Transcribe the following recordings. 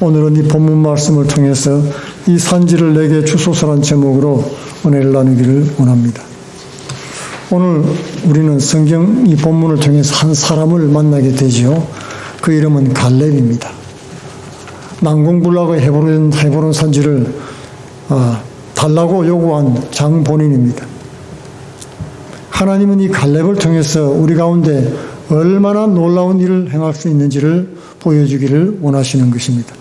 오늘은 이 본문 말씀을 통해서 이 산지를 내게 주소서란 제목으로 은혜를 나누기를 원합니다. 오늘 우리는 성경 이 본문을 통해서 한 사람을 만나게 되지요. 그 이름은 갈렙입니다. 난공불락의 헤브론 산지를 달라고 요구한 장본인입니다. 하나님은 이 갈렙을 통해서 우리 가운데 얼마나 놀라운 일을 행할 수 있는지를 보여주기를 원하시는 것입니다.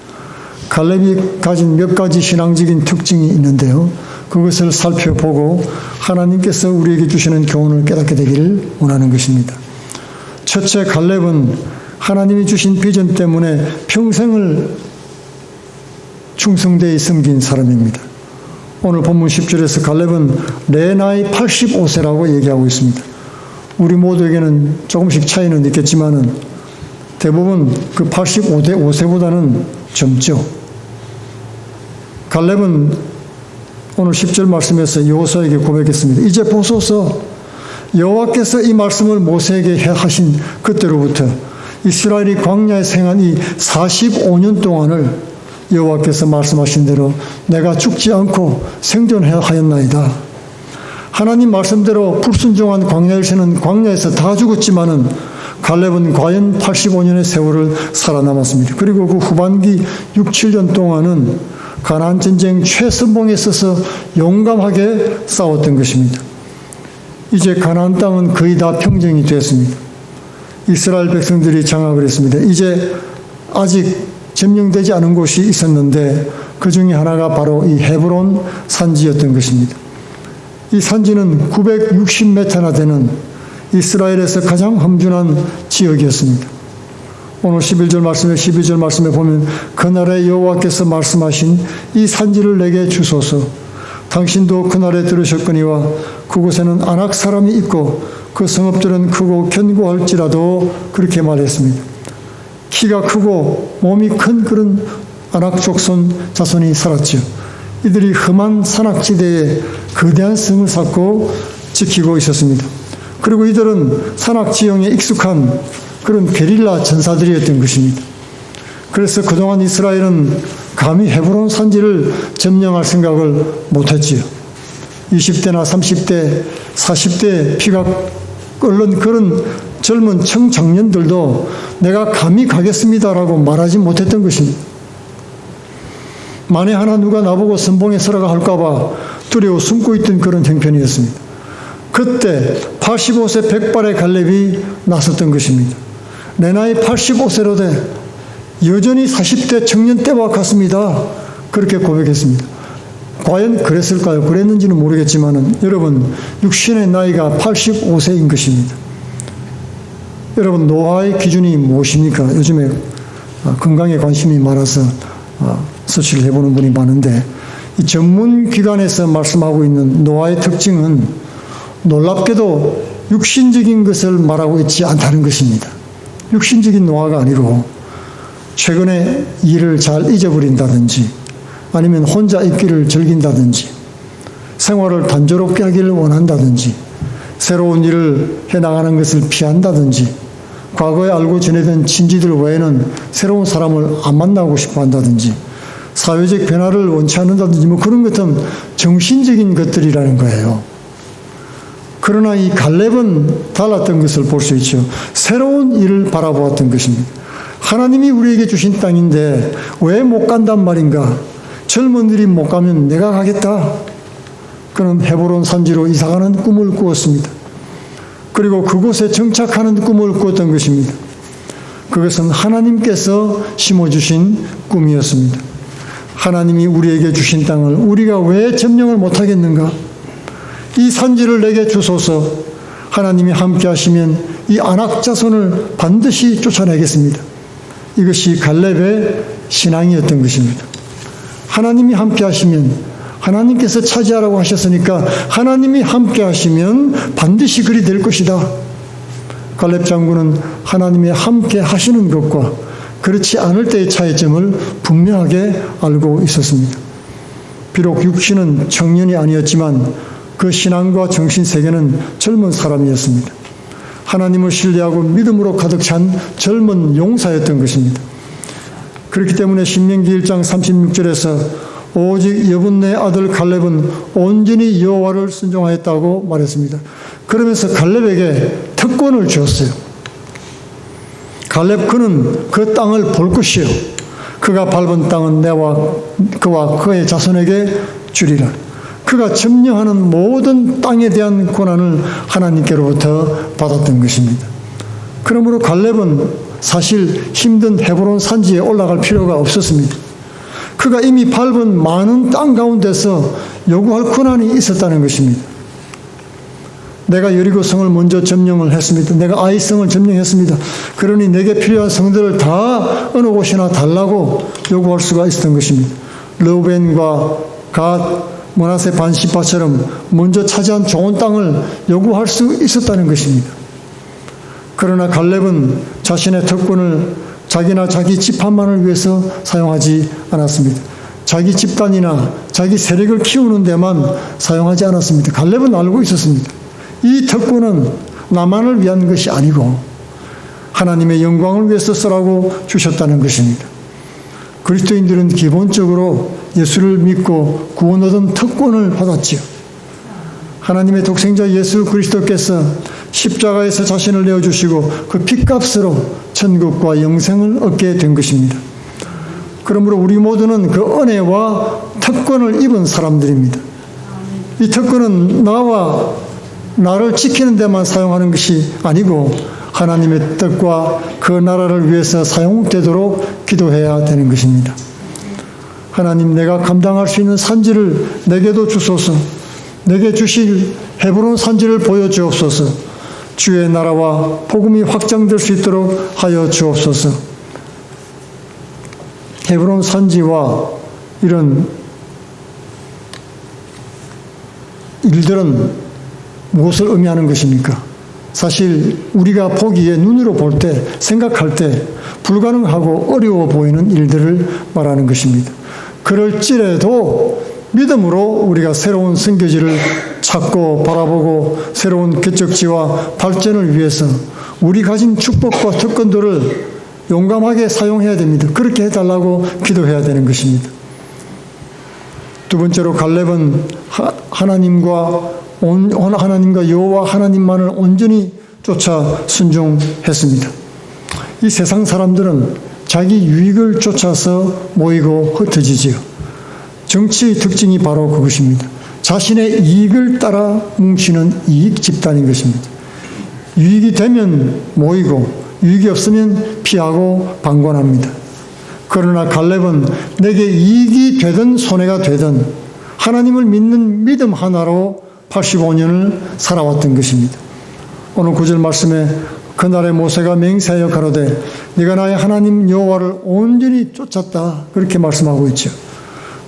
갈렙이 가진 몇 가지 신앙적인 특징이 있는데요. 그것을 살펴보고 하나님께서 우리에게 주시는 교훈을 깨닫게 되기를 원하는 것입니다. 첫째, 갈렙은 하나님이 주신 비전 때문에 평생을 충성되이 섬긴 사람입니다. 오늘 본문 10절에서 갈렙은 내 나이 85세라고 얘기하고 있습니다. 우리 모두에게는 조금씩 차이는 있겠지만은 대부분 그 85세보다는 젊죠. 갈렙은 오늘 10절 말씀에서 여호수아에게 고백했습니다. 이제 보소서, 여호와께서 이 말씀을 모세에게 하신 그때로부터 이스라엘이 광야에 생한 이 45년 동안을 여호와께서 말씀하신 대로 내가 죽지 않고 생존하였나이다. 하나님 말씀대로 불순종한 광야일세는 광야에서 다 죽었지만은 갈렙은 과연 85년의 세월을 살아남았습니다. 그리고 그 후반기 6, 7년 동안은 가나안 전쟁 최선봉에 서서 용감하게 싸웠던 것입니다. 이제 가나안 땅은 거의 다 평정이 되었습니다. 이스라엘 백성들이 장악을 했습니다. 이제 아직 점령되지 않은 곳이 있었는데 그 중에 하나가 바로 이 헤브론 산지였던 것입니다. 이 산지는 960m나 되는 이스라엘에서 가장 험준한 지역이었습니다. 오늘 11절 말씀에 12절 말씀에 보면 그날에 여호와께서 말씀하신 이 산지를 내게 주소서. 당신도 그날에 들으셨거니와 그곳에는 아낙 사람이 있고 그 성읍들은 크고 견고할지라도 그렇게 말했습니다. 키가 크고 몸이 큰 그런 아낙 족손 자손이 살았죠. 이들이 험한 산악지대에 거대한 성을 쌓고 지키고 있었습니다. 그리고 이들은 산악지형에 익숙한 그런 게릴라 전사들이었던 것입니다. 그래서 그동안 이스라엘은 감히 헤브론 산지를 점령할 생각을 못했지요. 20대나 30대, 40대 피가 끓는 그런 젊은 청청년들도 내가 감히 가겠습니다라고 말하지 못했던 것입니다. 만에 하나 누가 나보고 선봉에 서라가 할까봐 두려워 숨고 있던 그런 형편이었습니다. 그때 85세 백발의 갈렙이 나섰던 것입니다. 내 나이 85세로 돼 여전히 40대 청년 때와 같습니다. 그렇게 고백했습니다. 과연 그랬을까요? 그랬는지는 모르겠지만 여러분, 육신의 나이가 85세인 것입니다. 여러분, 노화의 기준이 무엇입니까? 요즘에 건강에 관심이 많아서 서치를 해보는 분이 많은데 이 전문 기관에서 말씀하고 있는 노화의 특징은 놀랍게도 육신적인 것을 말하고 있지 않다는 것입니다. 육신적인 노화가 아니고 최근에 일을 잘 잊어버린다든지 아니면 혼자 있기를 즐긴다든지 생활을 단조롭게 하기를 원한다든지 새로운 일을 해나가는 것을 피한다든지 과거에 알고 지내던 친지들 외에는 새로운 사람을 안 만나고 싶어 한다든지 사회적 변화를 원치 않는다든지 뭐 그런 것은 정신적인 것들이라는 거예요. 그러나 이 갈렙은 달랐던 것을 볼 수 있죠. 새로운 일을 바라보았던 것입니다. 하나님이 우리에게 주신 땅인데 왜 못 간단 말인가? 젊은들이 못 가면 내가 가겠다. 그는 헤브론 산지로 이사가는 꿈을 꾸었습니다. 그리고 그곳에 정착하는 꿈을 꾸었던 것입니다. 그것은 하나님께서 심어주신 꿈이었습니다. 하나님이 우리에게 주신 땅을 우리가 왜 점령을 못하겠는가? 이 산지를 내게 주소서. 하나님이 함께 하시면 이 아낙 자손을 반드시 쫓아내겠습니다. 이것이 갈렙의 신앙이었던 것입니다. 하나님이 함께 하시면, 하나님께서 차지하라고 하셨으니까 하나님이 함께 하시면 반드시 그리 될 것이다. 갈렙 장군은 하나님이 함께 하시는 것과 그렇지 않을 때의 차이점을 분명하게 알고 있었습니다. 비록 육신은 청년이 아니었지만 그 신앙과 정신세계는 젊은 사람이었습니다. 하나님을 신뢰하고 믿음으로 가득 찬 젊은 용사였던 것입니다. 그렇기 때문에 신명기 1장 36절에서 오직 여분네 아들 갈렙은 온전히 여호와를 순종하였다고 말했습니다. 그러면서 갈렙에게 특권을 주었어요. 갈렙 그는 그 땅을 볼 것이요 그가 밟은 땅은 내와 그와 그의 자손에게 주리라. 그가 점령하는 모든 땅에 대한 권한을 하나님께로부터 받았던 것입니다. 그러므로 갈렙은 사실 힘든 헤브론 산지에 올라갈 필요가 없었습니다. 그가 이미 밟은 많은 땅 가운데서 요구할 권한이 있었다는 것입니다. 내가 여리고성을 먼저 점령을 했습니다. 내가 아이성을 점령했습니다. 그러니 내게 필요한 성들을 다 어느 곳이나 달라고 요구할 수가 있었던 것입니다. 르우벤과 갓, 므낫세 반시파처럼 먼저 차지한 좋은 땅을 요구할 수 있었다는 것입니다. 그러나 갈렙은 자신의 특권을 자기나 자기 집안만을 위해서 사용하지 않았습니다. 자기 집단이나 자기 세력을 키우는 데만 사용하지 않았습니다. 갈렙은 알고 있었습니다. 이 특권은 나만을 위한 것이 아니고 하나님의 영광을 위해서 쓰라고 주셨다는 것입니다. 그리스도인들은 기본적으로 예수를 믿고 구원 얻은 특권을 받았지요. 하나님의 독생자 예수 그리스도께서 십자가에서 자신을 내어주시고 그 핏값으로 천국과 영생을 얻게 된 것입니다. 그러므로 우리 모두는 그 은혜와 특권을 입은 사람들입니다. 이 특권은 나를 지키는 데만 사용하는 것이 아니고 하나님의 뜻과 그 나라를 위해서 사용되도록 기도해야 되는 것입니다. 하나님, 내가 감당할 수 있는 산지를 내게도 주소서. 내게 주실 헤브론 산지를 보여주옵소서. 주의 나라와 복음이 확장될 수 있도록 하여 주옵소서. 헤브론 산지와 이런 일들은 무엇을 의미하는 것입니까? 사실 우리가 보기에 눈으로 볼 때, 생각할 때 불가능하고 어려워 보이는 일들을 말하는 것입니다. 그럴지라도 믿음으로 우리가 새로운 선교지를 찾고 바라보고 새로운 개척지와 발전을 위해서 우리 가진 축복과 특권들을 용감하게 사용해야 됩니다. 그렇게 해달라고 기도해야 되는 것입니다. 두 번째로 갈렙은 하나님과 여호와 하나님만을 온전히 쫓아 순종했습니다. 이 세상 사람들은 자기 유익을 쫓아서 모이고 흩어지지요. 정치의 특징이 바로 그것입니다. 자신의 이익을 따라 뭉치는 이익 집단인 것입니다. 유익이 되면 모이고 유익이 없으면 피하고 방관합니다. 그러나 갈렙은 내게 이익이 되든 손해가 되든 하나님을 믿는 믿음 하나로 85년을 살아왔던 것입니다. 오늘 9절 말씀에 그날에 모세가 맹세하여 가로되 네가 나의 하나님 여호와를 온전히 쫓았다 그렇게 말씀하고 있죠.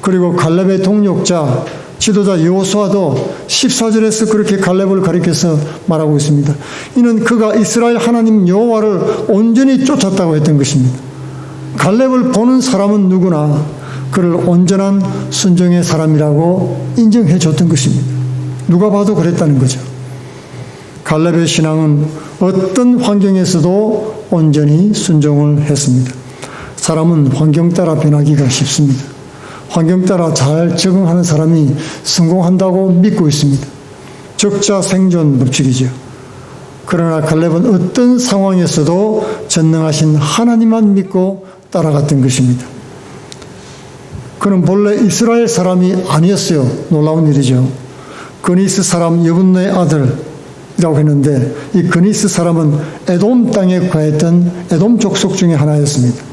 그리고 갈렙의 동력자 지도자 여호수아도 14절에서 그렇게 갈렙을 가리켜서 말하고 있습니다. 이는 그가 이스라엘 하나님 여호와를 온전히 쫓았다고 했던 것입니다. 갈렙을 보는 사람은 누구나 그를 온전한 순종의 사람이라고 인정해 줬던 것입니다. 누가 봐도 그랬다는 거죠. 갈렙의 신앙은 어떤 환경에서도 온전히 순종을 했습니다. 사람은 환경 따라 변하기가 쉽습니다. 환경 따라 잘 적응하는 사람이 성공한다고 믿고 있습니다. 적자 생존 법칙이죠. 그러나 갈렙은 어떤 상황에서도 전능하신 하나님만 믿고 따라갔던 것입니다. 그는 본래 이스라엘 사람이 아니었어요. 놀라운 일이죠. 그니스 사람 여분네 아들이라고 했는데 이 그니스 사람은 에돔 땅에 거했던 에돔 족속 중에 하나였습니다.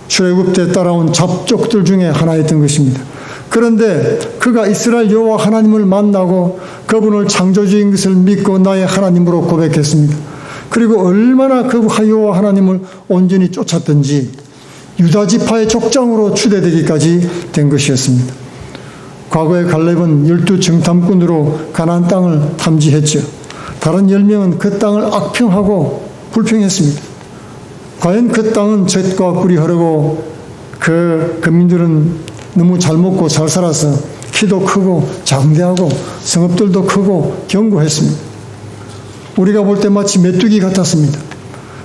출애굽 때 따라온 잡족들 중에 하나였던 것입니다. 그런데 그가 이스라엘 여호와 하나님을 만나고 그분을 창조주인 것을 믿고 나의 하나님으로 고백했습니다. 그리고 얼마나 그 여호와 하나님을 온전히 쫓았던지 유다 지파의 족장으로 추대되기까지 된 것이었습니다. 과거에 갈렙은 12정탐꾼으로 가나안 땅을 탐지했죠. 다른 10명은 그 땅을 악평하고 불평했습니다. 과연 그 땅은 젖과 꿀이 흐르고 그 민들은 너무 잘 먹고 잘 살아서 키도 크고 장대하고 성읍들도 크고 견고했습니다. 우리가 볼 때 마치 메뚜기 같았습니다.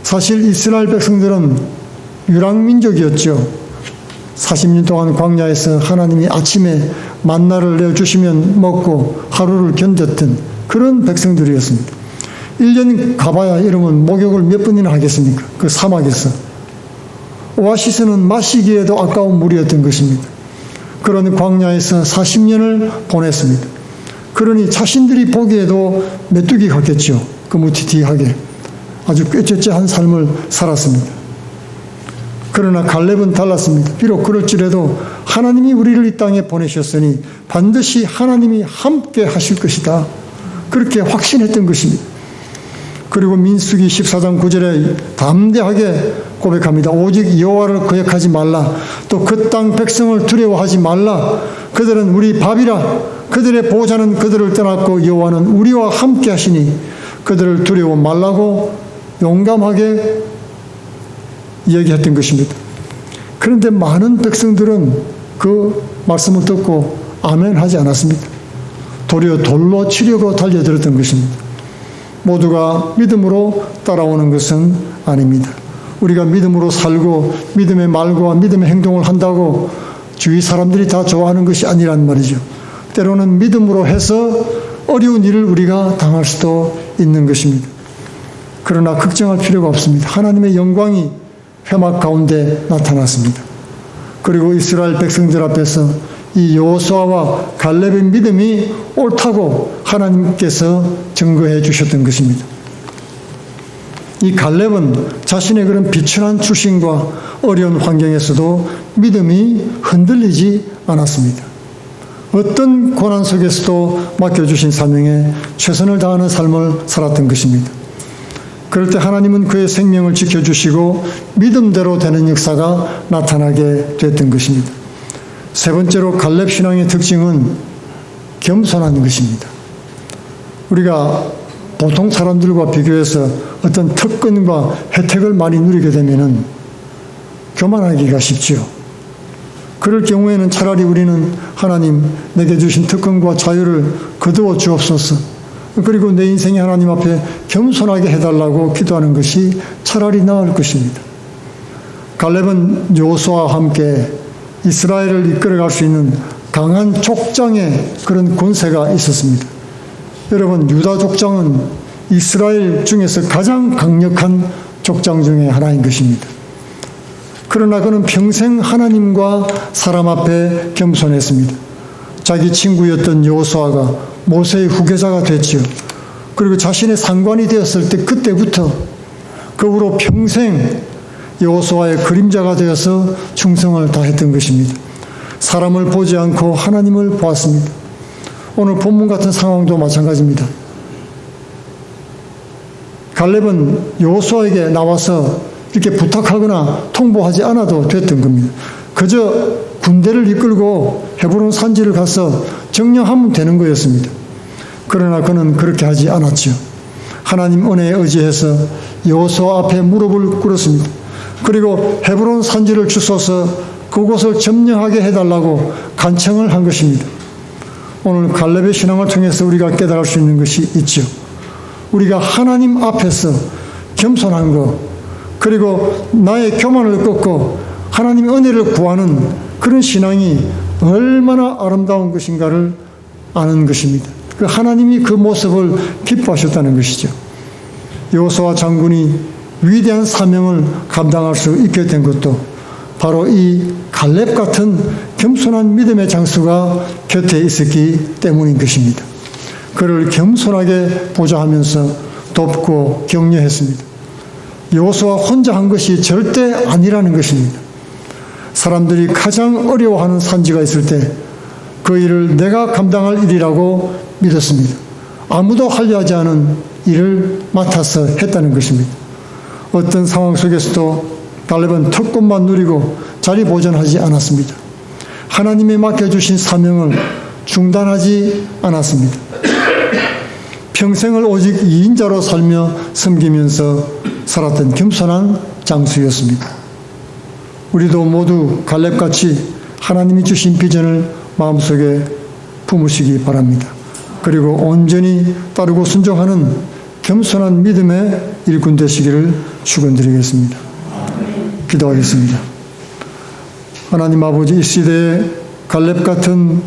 사실 이스라엘 백성들은 유랑민족이었죠. 40년 동안 광야에서 하나님이 아침에 만나를 내어주시면 먹고 하루를 견뎠던 그런 백성들이었습니다. 1년 가봐야 이러면 목욕을 몇 번이나 하겠습니까? 그 사막에서. 오아시스는 마시기에도 아까운 물이었던 것입니다. 그런 광야에서 40년을 보냈습니다. 그러니 자신들이 보기에도 메뚜기 같겠죠. 거무튀튀하게 아주 꾀째째한 삶을 살았습니다. 그러나 갈렙은 달랐습니다. 비록 그럴지라도 하나님이 우리를 이 땅에 보내셨으니 반드시 하나님이 함께 하실 것이다. 그렇게 확신했던 것입니다. 그리고 민수기 14장 9절에 담대하게 고백합니다. 오직 여호와를 거역하지 말라. 또 그 땅 백성을 두려워하지 말라. 그들은 우리 밥이라. 그들의 보호자는 그들을 떠났고 여호와는 우리와 함께 하시니 그들을 두려워 말라고 용감하게 이야기했던 것입니다. 그런데 많은 백성들은 그 말씀을 듣고 아멘 하지 않았습니다. 도리어 돌로 치려고 달려들었던 것입니다. 모두가 믿음으로 따라오는 것은 아닙니다. 우리가 믿음으로 살고 믿음의 말과 믿음의 행동을 한다고 주위 사람들이 다 좋아하는 것이 아니란 말이죠. 때로는 믿음으로 해서 어려운 일을 우리가 당할 수도 있는 것입니다. 그러나 걱정할 필요가 없습니다. 하나님의 영광이 회막 가운데 나타났습니다. 그리고 이스라엘 백성들 앞에서 이 여호수아와 갈렙의 믿음이 옳다고 하나님께서 증거해 주셨던 것입니다. 이 갈렙은 자신의 그런 비천한 출신과 어려운 환경에서도 믿음이 흔들리지 않았습니다. 어떤 고난 속에서도 맡겨주신 사명에 최선을 다하는 삶을 살았던 것입니다. 그럴 때 하나님은 그의 생명을 지켜주시고 믿음대로 되는 역사가 나타나게 됐던 것입니다. 세 번째로 갈렙 신앙의 특징은 겸손한 것입니다. 우리가 보통 사람들과 비교해서 어떤 특권과 혜택을 많이 누리게 되면은 교만하기가 쉽지요. 그럴 경우에는 차라리 우리는 하나님 내게 주신 특권과 자유를 거두어 주옵소서. 그리고 내 인생에 하나님 앞에 겸손하게 해달라고 기도하는 것이 차라리 나을 것입니다. 갈렙은 여호수아와 함께 이스라엘을 이끌어갈 수 있는 강한 족장의 그런 권세가 있었습니다. 여러분, 유다 족장은 이스라엘 중에서 가장 강력한 족장 중에 하나인 것입니다. 그러나 그는 평생 하나님과 사람 앞에 겸손했습니다. 자기 친구였던 여호수아가 모세의 후계자가 됐지요. 그리고 자신의 상관이 되었을 때 그때부터 그 후로 평생 여호수아의 그림자가 되어서 충성을 다했던 것입니다. 사람을 보지 않고 하나님을 보았습니다. 오늘 본문 같은 상황도 마찬가지입니다. 갈렙은 여호수아에게 나와서 이렇게 부탁하거나 통보하지 않아도 됐던 겁니다. 그저 군대를 이끌고 헤브론 산지를 가서 정령하면 되는 거였습니다. 그러나 그는 그렇게 하지 않았죠. 하나님 은혜에 의지해서 여호수아 앞에 무릎을 꿇었습니다. 그리고 헤브론 산지를 주소서 그곳을 점령하게 해달라고 간청을 한 것입니다. 오늘 갈렙의 신앙을 통해서 우리가 깨달을 수 있는 것이 있죠. 우리가 하나님 앞에서 겸손한 것, 그리고 나의 교만을 꺾고 하나님의 은혜를 구하는 그런 신앙이 얼마나 아름다운 것인가를 아는 것입니다. 그 하나님이 그 모습을 기뻐하셨다는 것이죠. 여호수아 장군이 위대한 사명을 감당할 수 있게 된 것도 바로 이 갈렙 같은 겸손한 믿음의 장수가 곁에 있었기 때문인 것입니다. 그를 겸손하게 보좌하면서 돕고 격려했습니다. 여호수아 혼자 한 것이 절대 아니라는 것입니다. 사람들이 가장 어려워하는 산지가 있을 때 그 일을 내가 감당할 일이라고 믿었습니다. 아무도 하려 하지 않은 일을 맡아서 했다는 것입니다. 어떤 상황 속에서도 갈렙은 특권만 누리고 자리 보존하지 않았습니다. 하나님이 맡겨주신 사명을 중단하지 않았습니다. 평생을 오직 2인자로 살며 섬기면서 살았던 겸손한 장수였습니다. 우리도 모두 갈렙같이 하나님이 주신 비전을 마음속에 품으시기 바랍니다. 그리고 온전히 따르고 순종하는 겸손한 믿음의 일꾼 되시기를 축원드리겠습니다. 기도하겠습니다. 하나님 아버지 이 시대에 갈렙 같은